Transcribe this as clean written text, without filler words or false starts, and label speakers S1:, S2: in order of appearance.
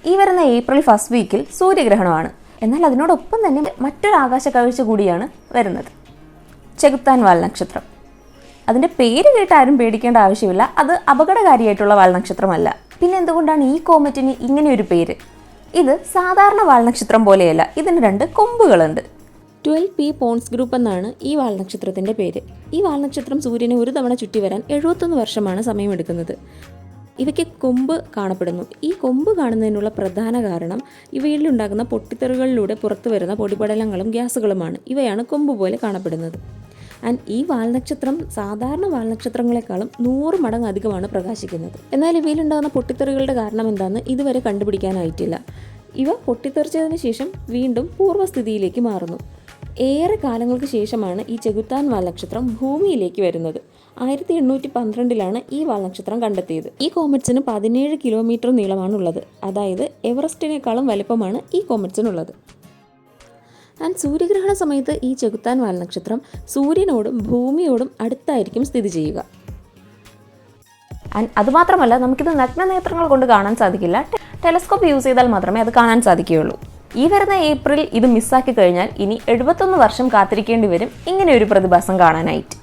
S1: ഈ വരുന്ന April first വീക്കിൽ സൂര്യഗ്രഹണമാണ്. എന്നാൽ അതിനോടൊപ്പം തന്നെ മറ്റൊരു ആകാശ കാഴ്ച കൂടിയാണ് വരുന്നത്, ചെകുത്താൻ വാൽനക്ഷത്രം. അതിൻ്റെ പേര് കേട്ട് ആരും പേടിക്കേണ്ട ആവശ്യമില്ല, അത് അപകടകാരിയായിട്ടുള്ള വാൽനക്ഷത്രമല്ല. പിന്നെ എന്തുകൊണ്ടാണ് ഈ കോമറ്റിന് ഇങ്ങനെയൊരു പേര്? ഇത് സാധാരണ വാൽനക്ഷത്രം പോലെയല്ല, ഇതിന് 2 കൊമ്പുകളുണ്ട്. 12P പോൺസ് ഗ്രൂപ്പ് എന്നാണ് ഈ വാൽനക്ഷത്രത്തിൻ്റെ പേര്. ഈ വാൽനക്ഷത്രം സൂര്യനെ ഒരു തവണ ചുറ്റി വരാൻ 71 വർഷമാണ് സമയമെടുക്കുന്നത്. ഇവയ്ക്ക് കൊമ്പ് കാണപ്പെടുന്നു. ഈ കൊമ്പ് കാണുന്നതിനുള്ള പ്രധാന കാരണം ഇവയിലുണ്ടാകുന്ന പൊട്ടിത്തെറികളിലൂടെ പുറത്തു വരുന്ന പൊടിപടലങ്ങളും ഗ്യാസുകളുമാണ്. ഇവയാണ് കൊമ്പ് പോലെ കാണപ്പെടുന്നത്. ആൻഡ് ഈ വാൽനക്ഷത്രം സാധാരണ വാൽനക്ഷത്രങ്ങളെക്കാളും 100 മടങ്ങ് അധികമാണ് പ്രകാശിക്കുന്നത്. എന്നാൽ ഇവയിലുണ്ടാകുന്ന പൊട്ടിത്തെറികളുടെ കാരണം എന്താണെന്ന് ഇതുവരെ കണ്ടുപിടിക്കാനായിട്ടില്ല. ഇവ പൊട്ടിത്തെറിച്ചതിന് ശേഷം വീണ്ടും പൂർവ്വസ്ഥിതിയിലേക്ക് മാറുന്നു. ഏറെ കാലങ്ങൾക്ക് ശേഷമാണ് ഈ ചെകുത്താൻ വാൽനക്ഷത്രം ഭൂമിയിലേക്ക് വരുന്നത്. 1812 ഈ വാൽനക്ഷത്രം കണ്ടെത്തിയത്. ഈ കോമറ്റ്സിന് 17 കിലോമീറ്റർ നീളമാണുള്ളത്. അതായത് എവറസ്റ്റിനേക്കാളും വലിപ്പമാണ് ഈ കോമറ്റ്സിനുള്ളത്. ആൻഡ് സൂര്യഗ്രഹണ സമയത്ത് ഈ ചെകുത്താൻ വാൽനക്ഷത്രം സൂര്യനോടും ഭൂമിയോടും അടുത്തായിരിക്കും സ്ഥിതി ചെയ്യുക. ആൻഡ് അതുമാത്രമല്ല, നമുക്കിത് നഗ്നനേത്രങ്ങൾ കൊണ്ട് കാണാൻ സാധിക്കില്ല. ടെലസ്കോപ്പ് യൂസ് ചെയ്താൽ മാത്രമേ അത് കാണാൻ സാധിക്കുകയുള്ളൂ. ഈ വരുന്ന ഏപ്രിൽ ഇത് മിസ്സാക്കി കഴിഞ്ഞാൽ ഇനി 71 വർഷം കാത്തിരിക്കേണ്ടി വരും ഇങ്ങനെ ഒരു പ്രതിഭാസം കാണാനായിട്ട്.